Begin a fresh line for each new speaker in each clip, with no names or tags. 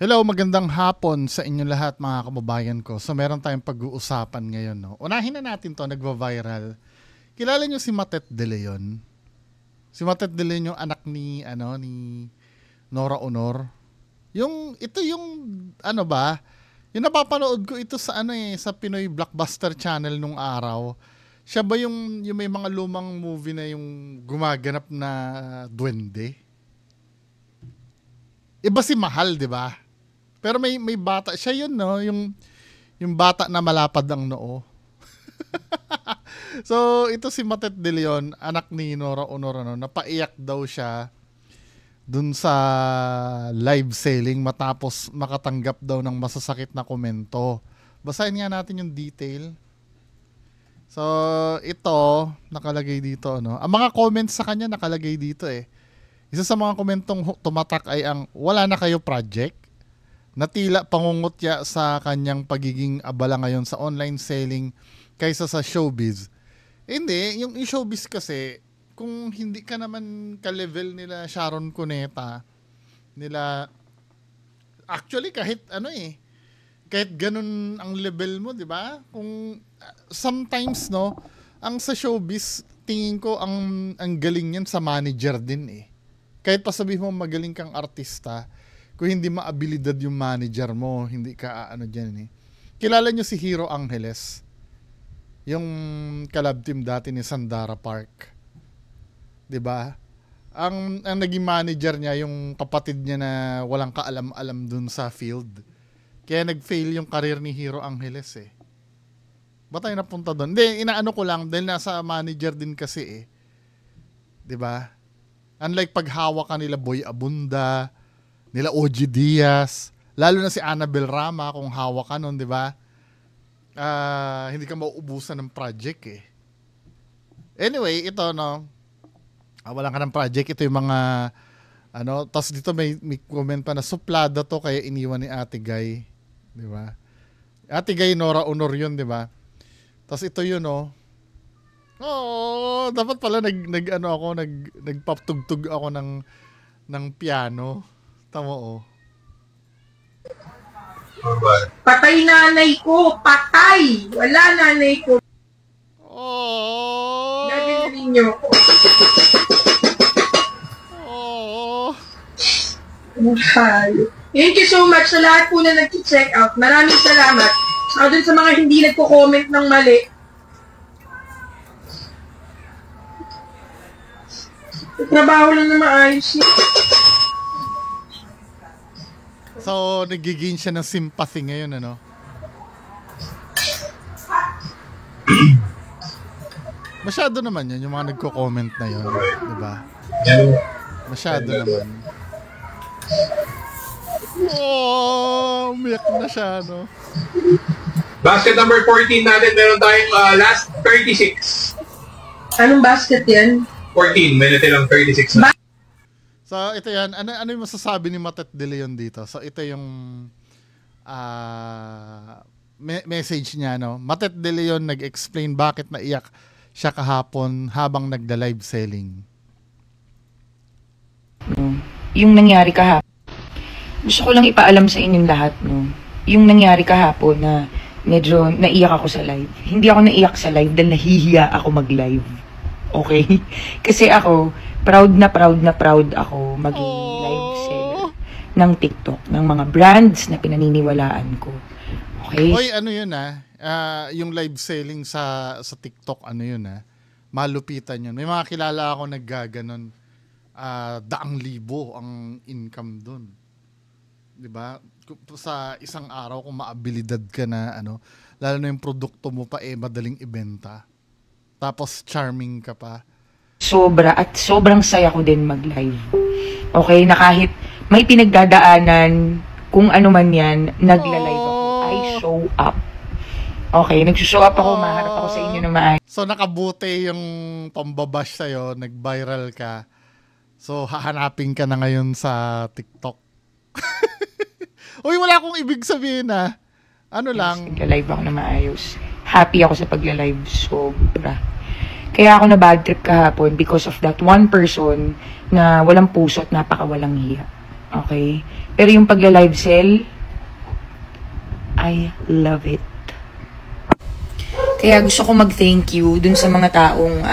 Hello, magandang hapon sa inyo lahat mga kababayan ko. So meron tayong pag-uusapan ngayon, no. Unahin na natin 'to, nagva-viral. Kilala niyo si Matet De Leon? Si Matet De Leon yung anak ni Nora Honor. Yung ano ba? Yung napapanood ko ito sa sa Pinoy Blockbuster Channel nung araw. Siya ba yung may mga lumang movie na yung gumaganap na duwende? Iba si Mahal, 'di ba? Pero may bata, siya yun, no, yung bata na malapad ang noo. So, ito si Matet De Leon, anak ni Nora Honor, no, napaiyak daw siya dun sa live selling matapos makatanggap daw ng masasakit na komento. Basahin nga natin yung detail. So, ito, nakalagay dito, no. Ang mga comments sa kanya nakalagay dito eh. Isa sa mga komentong tumatak ay ang wala na kayo project, na tila pangungutya sa kanyang pagiging abala ngayon sa online selling kaysa sa showbiz. Hindi, yung showbiz kasi, kung hindi ka naman ka-level nila Sharon Cuneta, nila, actually kahit kahit ganun ang level mo, di ba? Kung sometimes, no, ang sa showbiz, tingin ko ang galing yan sa manager din eh. Kahit pa sabihin mo magaling kang artista, kung hindi maabilidad yung manager mo, hindi ka dyan eh. Kilala nyo si Hero Angeles? Yung collab team dati ni Sandara Park. 'Di ba? Ang naging manager niya yung kapatid niya na walang kaalam-alam dun sa field. Kaya nag-fail yung career ni Hero Angeles eh. Ba't tayo napunta doon? Hindi, inaano ko lang dahil nasa manager din kasi eh. 'Di ba? Unlike paghawak ka nila Boy Abunda, nila OG Diaz, lalo na si Annabel Rama kung hawak ka nun, di ba? Hindi ka mauubusan ng project eh. Anyway, ito no, wala ka ng project, ito yung mga tapos dito may comment pa na suplada to kaya iniwan ni Ate Guy, di ba? Ate Guy Nora Honor yun, di ba? Tapos ito yun no. Oh, dapat pala nagpaptugtog ako ng piano. Tama oh.
Patay nanay ko, patay! Wala nanay ko.
Oh.
Gagawin niyo ko.
Oh.
Mahal. Thank you so much sa lahat po na nag-check out. Maraming salamat. Saka dun sa mga hindi nagko-comment ng mali. Trabaho lang na maayos niya.
So, nagiging siya ng sympathy ngayon, ano? Masyado naman yun, yung mga nagko-comment na yun, di ba? Masyado naman. Oh, umiyak na siya, no?
Basket number 14 natin, meron tayong last 36.
Anong basket yan?
14, may natilang 36 na.
So, ito yan. Ano yung masasabi ni Matet De Leon dito? So, ito yung message niya, no? Matet De Leon nag-explain bakit naiyak siya kahapon habang nagda-live selling.
Yung nangyari kahapon, gusto ko lang ipaalam sa inyong lahat, no? Yung nangyari kahapon na medyo naiyak ako sa live. Hindi ako naiyak sa live dahil nahihiya ako mag-live. Okay? Kasi ako, proud ako maging live seller ng TikTok, ng mga brands na pinaniniwalaan ko. Okay?
Oy, ano yun yung live selling sa TikTok, ano yun malupitan yun. May mga kilala ako naggaganon, daang libo ang income dun. 'Di ba? Sa isang araw kung maabilidad ka na lalo na yung produkto mo pa madaling ibenta. Tapos charming ka pa.
Sobrang saya ko din mag-live. Okay, na kahit may pinagdadaanan, kung ano man yan, nagla-live ako. I show up. Okay, nagsushow up ako, maharap ako sa inyo na maayos.
So, nakabuti yung pambabash sa'yo, nag-viral ka. So, hahanapin ka na ngayon sa TikTok. Uy, wala akong ibig sabihin Ano lang.
Nagla-live ako na maayos. Happy ako sa pagla-live. Sobra. Kaya ako na bad trip kahapon because of that one person na walang puso at napakawalang hiya. Okay? Pero yung pagla-live sell, I love it. Kaya gusto ko mag-thank you dun sa mga taong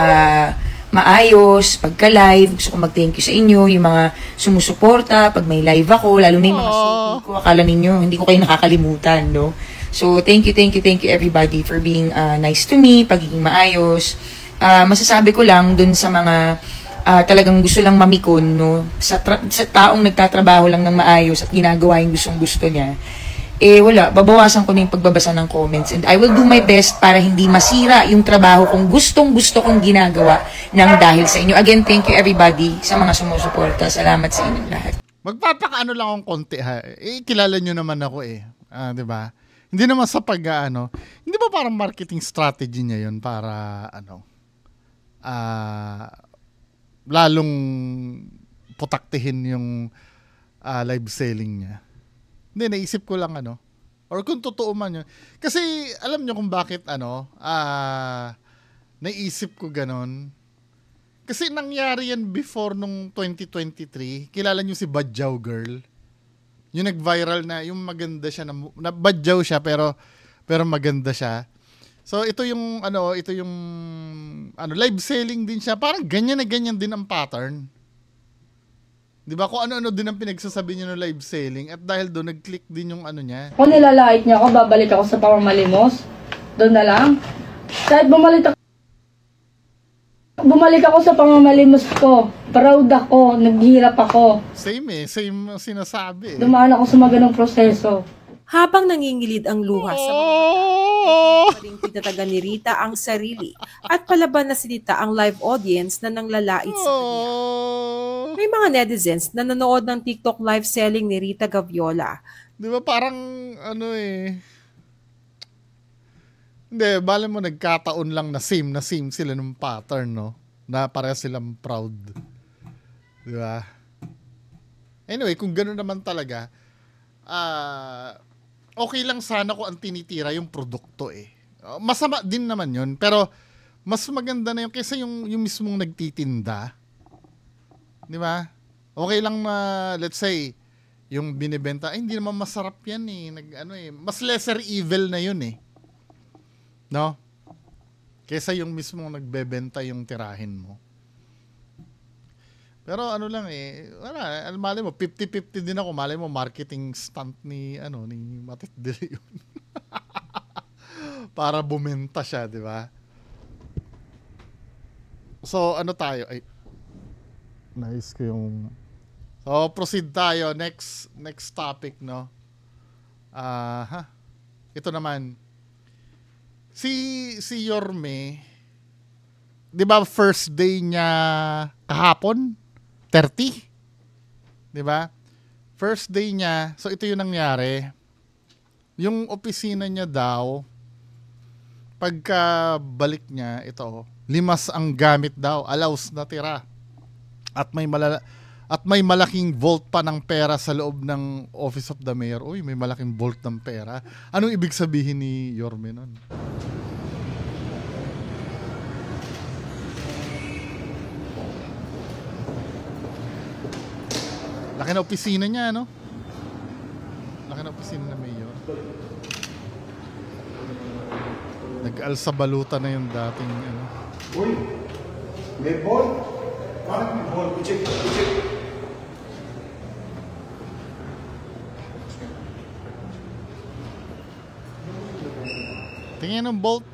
maayos, pagka-live. Gusto ko mag-thank you sa inyo, yung mga sumusuporta pag may live ako, lalo na yung mga suki ko. Akala ninyo, hindi ko kayo nakakalimutan, no? So, thank you everybody for being nice to me, pagiging maayos. Masasabi ko lang dun sa mga talagang gusto lang mamikon, no? Sa taong nagtatrabaho lang ng maayos at ginagawa yung gustong-gusto niya, wala, babawasan ko na yung pagbabasa ng comments and I will do my best para hindi masira yung trabaho kong gustong-gusto kong ginagawa ng dahil sa inyo. Again, thank you everybody sa mga sumusuporta. Salamat sa inyong lahat.
Magpapakaano lang akong konti ha. Kilala nyo naman ako di ba? Hindi naman sa hindi ba parang marketing strategy niya yun para lalong putaktihin yung live selling niya. Hindi, naisip ko lang or kung totoo man yun. Kasi alam nyo kung bakit naisip ko ganon. Kasi nangyari yan before nung 2023. Kilala nyo si Badjaw Girl? Yung nag-viral na, yung maganda siya, na badjaw siya pero maganda siya. So ito yung live selling din siya. Parang ganyan na ganyan din ang pattern. Di ba? Kung ano-ano din ang pinagsasabi niyo ng live selling at dahil doon nag-click din yung niya.
Kung nilalait niya ako, babalik ako sa pamamalimos. Doon na lang. Kahit bumalik ako sa pamamalimos ko. Proud ako, naghihirap ako.
Same sinasabi.
Dumaan ako sa maganong proseso.
Habang nangingilid ang luha sa mga mata, ring tinatagan ni Rita ang sarili at palaban na sinita ang live audience na nanglalait sa kanya. May mga netizens na nanood ng TikTok live selling ni Rita Gaviola.
Di ba parang Hindi, bale mo nagkataon lang na same sila ng pattern, no? Na pareha silang proud. Di ba? Anyway, kung gano'n naman talaga, okay lang sana ko ang tinitira yung produkto masama din naman yun, pero mas maganda na yun kaysa yung mismong nagtitinda. Di ba? Okay lang na, let's say, yung binibenta, hindi naman masarap yan mas lesser evil na yun no? Kaysa yung mismong nagbebenta yung tirahin mo. Pero lang wala, malay mo 50-50 din ako, malay mo marketing stunt ni Matit De Leon. Para bumenta siya, di ba? So tayo nice ko yung so proceed tayo next topic, no? Ito naman si Yorme, di ba first day niya kahapon 30, di ba? First day niya, so ito yung nangyari. Yung opisina niya daw, pagka balik niya, ito, limas ang gamit daw, allows na tira. At may malaking vault pa ng pera sa loob ng Office of the Mayor. Uy, may malaking vault ng pera. Anong ibig sabihin ni Yorme nun? Laki na opisina niya, no? Laki na opisina na Mayor. Nag-alsabaluta na yung dating,
Uy, may ball? Parang may ball. Check.
Tingin ng bolt.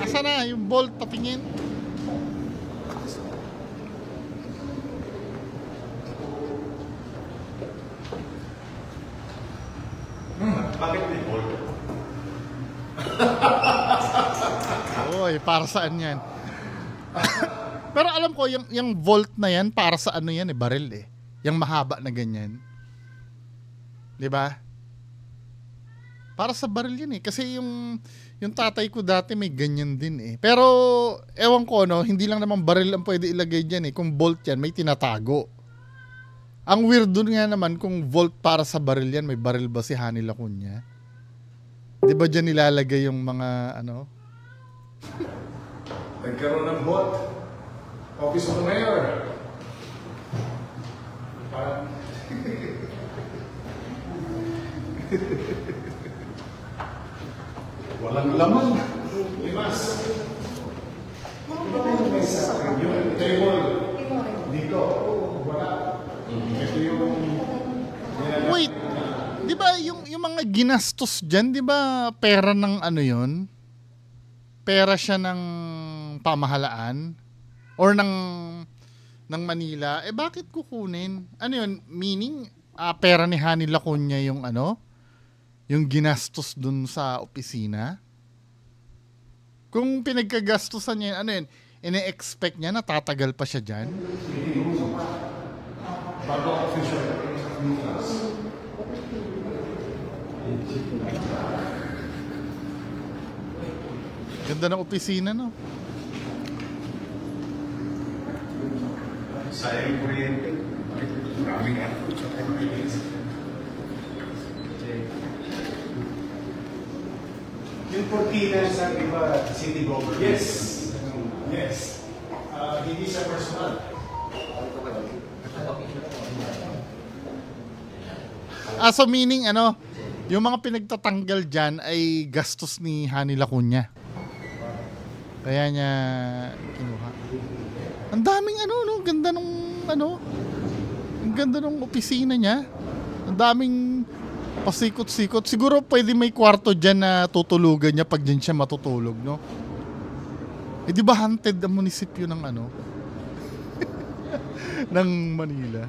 Asa na yung bolt, patingin.
Bakit may ball?
Oy, para saan yan? Pero alam ko, yung volt na yan, para sa yan baril Yung mahaba na ganyan. Diba? Para sa baril yan Kasi yung tatay ko dati may ganyan din Pero, ewan ko, no, hindi lang naman baril ang pwede ilagay dyan Kung bolt yan, may tinatago. Ang weird dun nga naman, kung volt para sa baril yan, may baril ba si Hani Lacuna? Di ba dyan nilalagay yung mga,
Nagkaroon ng bot. Office of the Mayor. Parang... Walang laman. Limas. Ito may sa akin. Yung table. Dito. Wala. Ito yung...
Wait, di ba yung mga ginastos dyan, di ba pera ng ano yun? Pera siya ng pamahalaan? Or ng Manila? Eh bakit kukunin? Ano yun? Meaning, pera ni Hani Lacuna yung ano? Yung ginastos dun sa opisina? Kung pinagkagastusan niya, ano yun? Ine-expect niya na tatagal pa siya dyan?
Bago official.
Ganda ng opisina, no?
Sayang kuryente. Maraming effort sa yung Cortina sa iba, city government. Yes. Yes. Hindi siya personal.
So meaning ano, yung mga pinagtatanggal dyan ay gastos ni Hani Lacuna. Kaya niya kinuha. Ang daming ano, no? Ganda nung ano. Ang ganda nung opisina niya. Ang daming pasikot-sikot. Siguro pwede may kwarto dyan na tutulugan niya pag dyan siya matutulog, no? Eh di ba haunted ang munisipyo ng ano? ng Manila.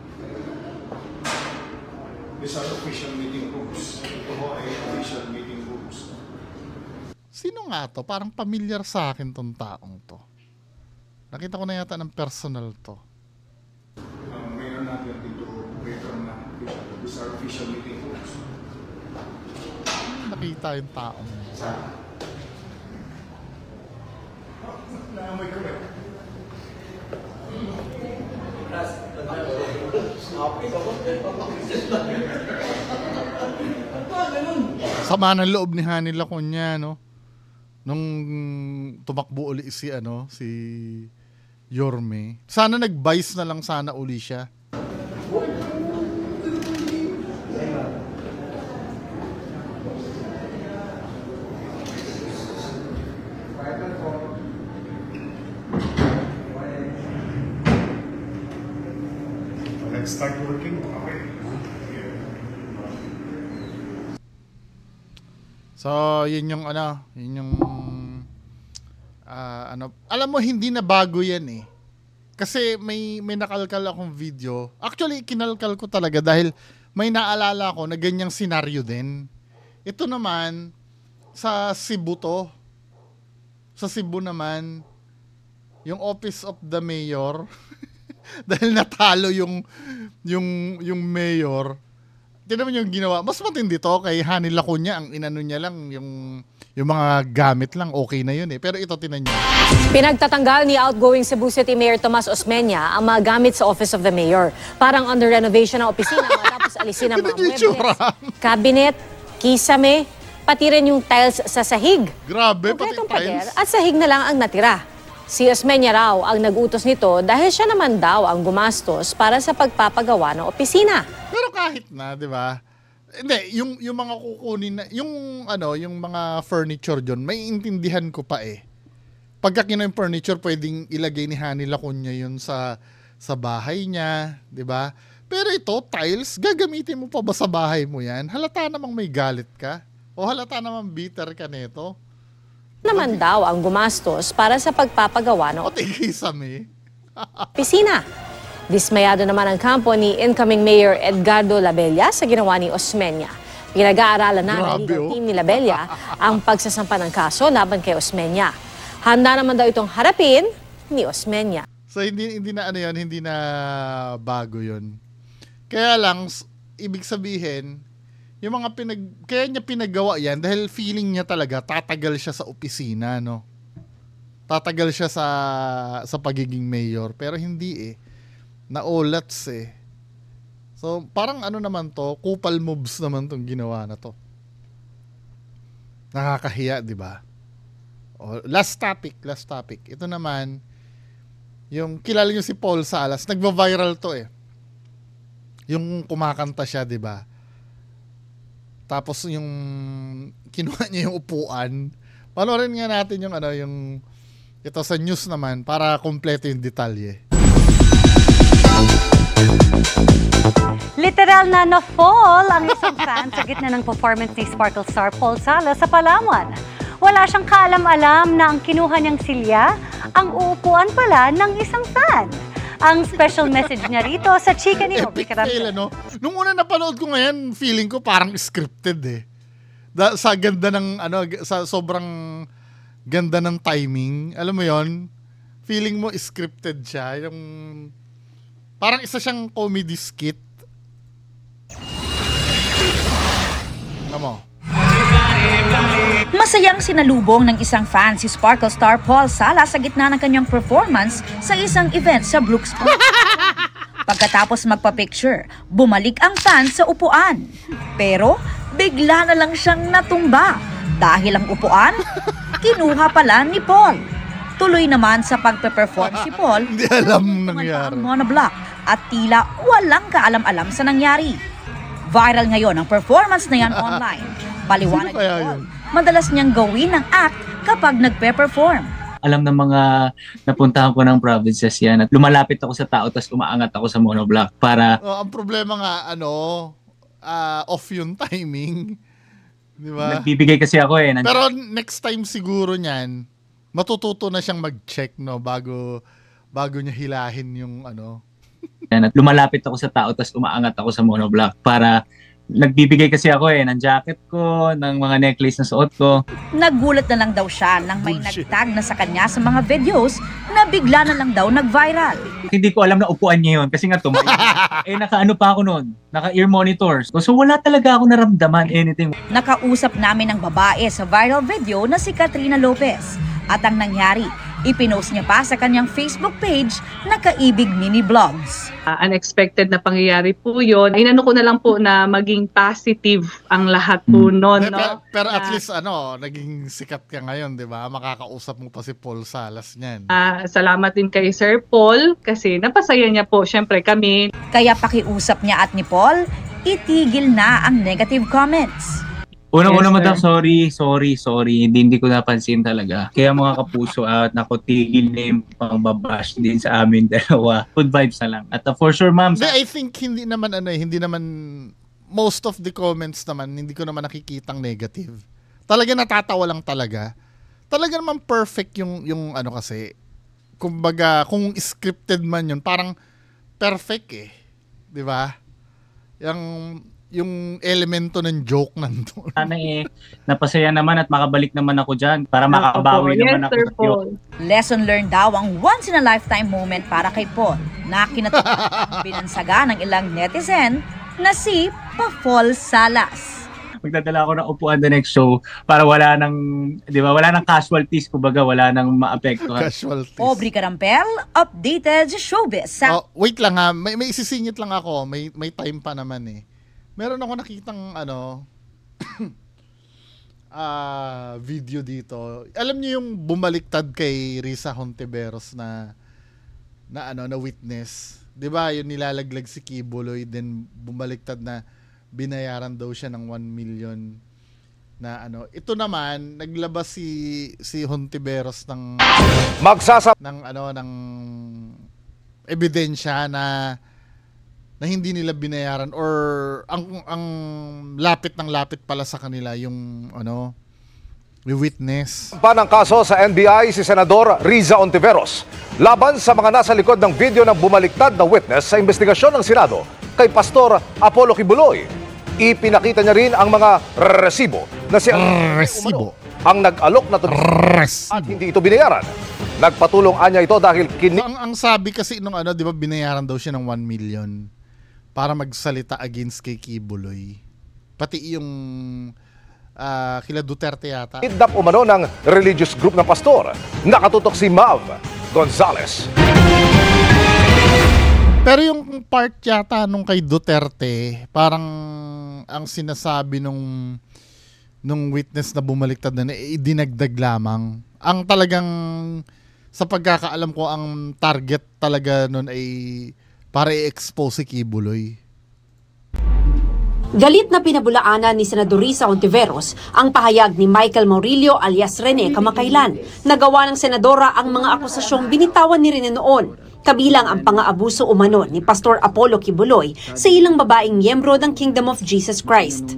These are official meeting rooms. Ito ho ay official meeting rooms.
Sino nga to? Parang familiar sa akin tong taong to. Nakita ko na yata ng personal to.
Mayroon natin dito, mayroon na. These are official meeting rooms.
Nakita yung taong.
Naamoy ko rin.
Sama ng loob ni Hani Lacuna, no? Nung tumakbo uli si Yorme. Sana nag-vice na lang sana uli siya.
Let's start working. Okay.
So, yun yung ano, yun yung ano, alam mo hindi na bago yan eh. Kasi may nakalkal akong video. Actually, kinalkal ko talaga dahil may naalala ko na ganyang senaryo din. Ito naman sa Cebu to. Sa Cebu naman yung Office of the Mayor dahil natalo yung mayor. Tignan mo yung ginawa. Mas matindi to kay Hani Lacuna. Ang inano niya lang, yung mga gamit lang, okay na yun eh. Pero ito, tinan niyo.
Pinagtatanggal ni outgoing Cebu City Mayor Tomas Osmeña ang mga gamit sa Office of the Mayor. Parang under renovation ng opisina matapos alisin ang mga muebles, cabinet, kisame, pati rin yung tiles sa sahig.
Grabe, pati
Kompletong
tiles.
pader at sahig na lang ang natira. Si Osmeña raw ang nag-utos nito dahil siya naman daw ang gumastos para sa pagpapagawa ng opisina.
Pero kahit na, 'di ba? Hindi, yung mga kukunin na, yung mga furniture diyon, may intindihan ko pa eh. Pagka kinuha yung furniture, pwedeng ilagay ni Hani Lacuna yun sa bahay niya, 'di ba? Pero ito, tiles, gagamitin mo pa ba sa bahay mo 'yan? Halata namang may galit ka o halata namang bitter ka nito.
Naman daw ang gumastos para sa pagpapagawa ng
O tigisame.
opisina. Dismayado naman ang kampo ni incoming Mayor Edgardo Labella sa ginawa ni Osmeña. Pinag-aaralan na ng
Grabe,
legal
oh.
team ni Labella ang pagsasampa ng kaso laban kay Osmeña. Handa naman daw itong harapin ni Osmeña.
So hindi na ano 'yon, hindi na bago 'yon. Kaya lang ibig sabihin, yung mga kaya niya pinagawa 'yan dahil feeling niya talaga tatagal siya sa opisina, no. Tatagal siya sa pagiging mayor, pero hindi eh. Naolats eh. So parang ano naman to, kupal moves naman tong ginawa na to. Nakakahiya, 'di ba? Last topic. Ito naman, yung kilala nyo si Paul Salas, nagva-viral to eh. Yung kumakanta siya, di ba? Tapos yung kinuha niya yung upuan. Panoorin nga natin yung yung ito sa news naman para kompleto yung detalye.
Literal na na-fall ang isang fan sa gitna ng performance ni Sparkle star Paul Salas sa Palawan. Wala siyang kaalam-alam na ang kinuha niyang silya, ang uupuan pala ng isang fan. Ang special message niya rito sa chika ni Aubrey Carampel.
Nung una napanood ko ngayon, feeling ko parang scripted eh. Sa ganda ng sa sobrang ganda ng timing, alam mo yon, feeling mo scripted siya, yung parang isa siyang comedy skit. Ano mo?
Masayang sinalubong ng isang fan si Sparkle star Paul Salas sa gitna ng kanyang performance sa isang event sa Brooks Point. Pagkatapos magpa-picture, bumalik ang fan sa upuan. Pero bigla na lang siyang natumba dahil ang upuan kinuha pala ni Paul. Tuloy naman sa pagpe-perform si Paul.
Hindi alam nangyari.
Monoblock at tila walang kaalam-alam sa nangyari. Viral ngayon ang performance na yan online. Paliwanag ni Paul, madalas niyang gawin ang act kapag nagpe-perform.
Alam ng mga napuntahan ko ng provinces yan at lumalapit ako sa tao tapos umaangat ako sa monoblock para...
ang problema nga, off yung timing. Di ba?
Nagbibigay kasi ako eh.
Pero next time siguro niyan, matututo na siyang mag-check bago niya hilahin yung
Yan, at lumalapit ako sa tao tapos umaangat ako sa monoblock para nagbibigay kasi ako ng jacket ko, ng mga necklace na suot ko.
Nagulat na lang daw siya nang may nagtag na sa kanya sa mga videos na bigla na lang daw nag-viral.
Hindi ko alam na upuan niya yun kasi nga tumayo. Naka-ano pa ako noon, naka-ear monitors. So wala talaga ako naramdaman anything.
Nakausap namin ng babae sa viral video na si Katrina Lopez. At ang nangyari, ipinost niya pa sa kanyang Facebook page na Kaibig Mini Vlogs.
Unexpected na pangyayari po yun. Inano ko na lang po na maging positive ang lahat po noon.
Pero at least naging sikat ka ngayon, di ba? Makakausap mo pa si Paul Salas niyan.
Salamat din kay Sir Paul kasi napasaya niya po syempre kami.
Kaya pakiusap niya at ni Paul, itigil na ang negative comments.
Unang-una madam, sorry. Hindi ko napansin talaga. Kaya mga kapuso at nakotigil na yung pangbabash din sa amin dalawa. Good vibes na lang. At for sure, ma'am.
I think hindi naman most of the comments naman, hindi ko naman nakikitang negative. Talaga natatawa lang talaga. Talaga naman perfect yung kasi. Kumbaga, kung scripted man yun, parang perfect eh. Di ba? Yung elemento ng joke nandun.
Sana napasaya naman at makabalik naman ako dyan para makabawi naman ako sa Paul.
Lesson learned daw ang once in a lifetime moment para kay Paul na kinatutunan binansaga ng ilang netizen na si Paul Salas.
Magdadala ako ng upuan the next show para wala nang casualties, kumbaga wala nang maapektuhan.
Casualties.
Aubrey Carampel, updated showbiz.
Wait lang ha, may isisingit lang ako, may time pa naman eh. Meron ako nakitang video dito. Alam niyo yung bumaliktad kay Risa Hontiveros na witness. 'Di ba? Yung nilalaglag si Kibuloy, then bumaliktad na binayaran daw siya ng 1 million na Ito naman naglabas si Hontiveros ng ebidensya na hindi nila binayaran or ang lapit ng lapit pala sa kanila yung witness.
Panang kaso sa NBI si Senador Riza Hontiveros laban sa mga nasa likod ng video ng bumaliktad na witness sa investigasyon ng Senado kay Pastor Apollo Kibuloy. Ipinakita niya rin ang mga resibo na ang nag-alok na at hindi ito binayaran. Nagpatulong anya ito dahil
ang sabi kasi di ba binayaran daw siya ng 1 million para magsalita against kay Kibuloy. Pati yung kila Duterte yata.
Kidnap umano ng religious group ng pastor. Nakatutok si Mav Gonzales.
Pero yung part yata nung kay Duterte, parang ang sinasabi nung witness na bumaliktad na idinagdag lamang. Ang talagang sa pagkakaalam ko ang target talaga nun ay para i-expose si Kibuloy.
Galit na pinabulaanan ni Senador Risa Hontiveros ang pahayag ni Michael Maurilio alias Rene kamakailan. Nagawa ng senadora ang mga akusasyong binitawan ni Rene noon, kabilang ang pang-aabuso umano ni Pastor Apollo Kibuloy sa ilang babaeng miyembro ng Kingdom of Jesus Christ.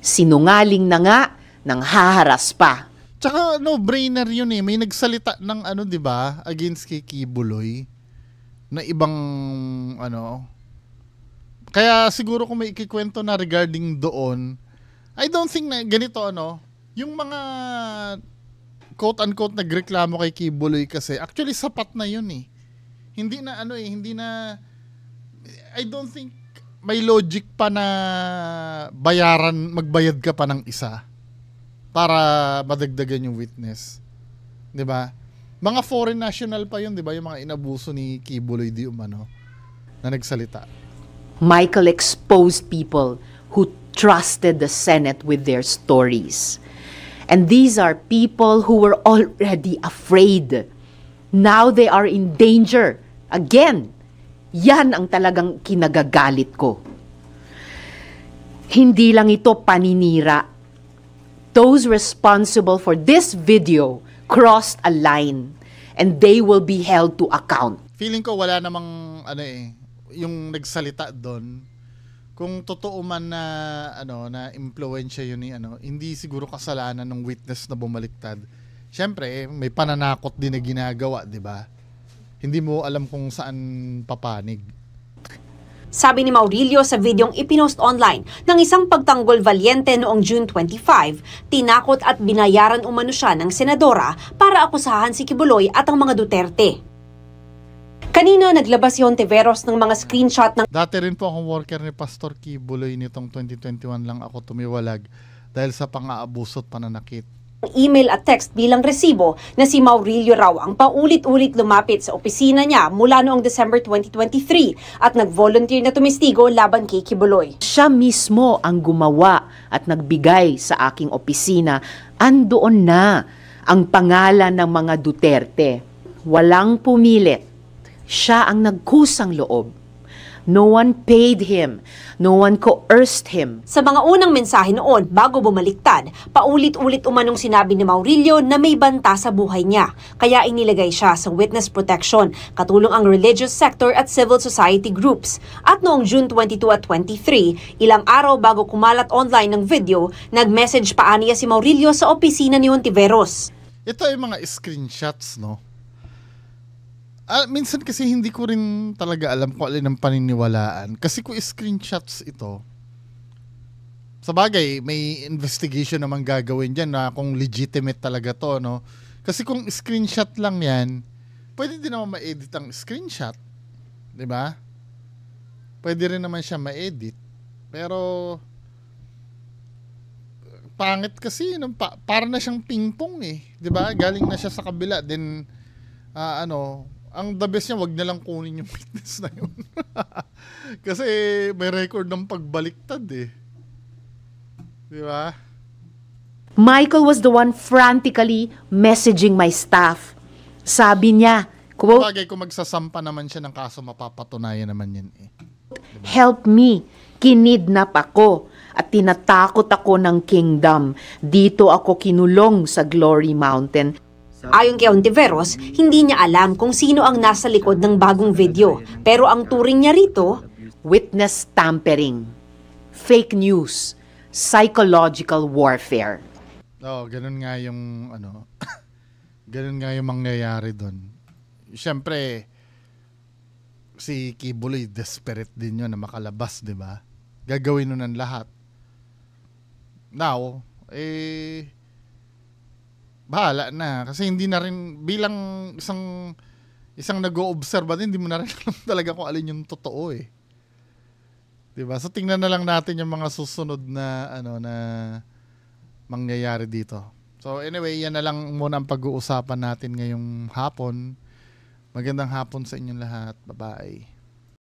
Sinungaling na nga, nang haharas pa.
Tsaka no-brainer yun eh. May nagsalita ng ano, di ba, against kay Kibuloy na ibang ano. Kaya siguro kung may ikikwento na regarding doon, I don't think na ganito ano, yung mga quote-unquote nagreklamo kay Kibuloy kasi actually sapat na yun eh. Hindi na ano eh, hindi na, I don't think may logic pa na magbayad ka pa ng isa para madagdagan yung witness. 'Di ba? Mga foreign national pa yun, 'di ba? Yung mga inabuso ni Kibuloy di umano na nagsalita.
Michael exposed people who trusted the Senate with their stories. And these are people who were already afraid. Now they are in danger. Again, yan ang talagang kinagagalit ko. Hindi lang ito paninira. Those responsible for this video crossed a line and they will be held to account.
Feeling ko wala namang ano eh, yung nagsalita doon, kung totoo man na ano na impluwensya yun ni ano, hindi siguro kasalanan ng witness na bumaliktad. Syempre, may pananakot din na ginagawa, 'di ba? Hindi mo alam kung saan papanig.
Sabi ni Maurilio sa videong ipinost online ng isang pagtanggol valiente noong June 25, tinakot at binayaran umano siya ng senadora para akusahan si Kibuloy at ang mga Duterte. Kanina naglabas si Hontiveros ng mga screenshot ng...
Dati rin po akong worker ni Pastor Kibuloy nitong 2021 lang ako tumiwalag dahil sa pang-aabuso at pananakit.
Email at text bilang resibo na si Maurilio raw ang paulit-ulit lumapit sa opisina niya mula noong December 2023 at nag-volunteer na tumistigo laban kay Kibuloy.
Siya mismo ang gumawa at nagbigay sa aking opisina. Andoon na ang pangalan ng mga Duterte. Walang pumilit. Siya ang nagkusang loob. No one paid him. No one coerced him.
Sa mga unang mensahe noon bago bumaliktad, paulit-ulit umanong sinabi ni Maurilio na may banta sa buhay niya. Kaya inilagay siya sa witness protection, katulong ang religious sector at civil society groups. At noong June 22 at 23, ilang araw bago kumalat online ng video, nag-message pa aniya si Maurilio sa opisina ni Hontiveros.
Ito ay mga screenshots, no? Minsan kasi hindi ko rin talaga alam kung alin ang paniniwalaan. Kasi kung screenshots ito, sa bagay, may investigation naman gagawin dyan na kung legitimate talaga to, no? Kasi kung screenshot lang yan, pwede din naman ma-edit ang screenshot. Diba? Pwede rin naman siya ma-edit. Pero, pangit kasi, para na siyang ping-pong eh. Diba? Galing na siya sa kabila. Then, ang the best niya, wag na lang kunin yung witness na yun. Kasi may record ng pagbaliktad eh. Di ba?
Michael was the one frantically messaging my staff. Sabi niya, quote,
bagay kung magsasampa naman siya ng kaso, mapapatunayan naman yan eh. Diba?
Help me, kinidnap ako at tinatakot ako ng kingdom. Dito ako kinulong sa Glory Mountain.
Ayon kay Hontiveros, hindi niya alam kung sino ang nasa likod ng bagong video. Pero ang turing niya rito,
witness tampering, fake news, psychological warfare.
Ganun nga yung ganun nga yung mangyayari doon. Siyempre, si Kibuloy desperate din yun na makalabas, di ba? Gagawin nun ang lahat. Now, bahala na kasi hindi na rin bilang isang nag-o-observe din, hindi mo na rin alam talaga kung alin yung totoo eh. 'Di ba? So tingnan na lang natin yung mga susunod na na mangyayari dito. So anyway, yan na lang muna ang pag-uusapan natin ngayong hapon. Magandang hapon sa inyong lahat. Bye-bye.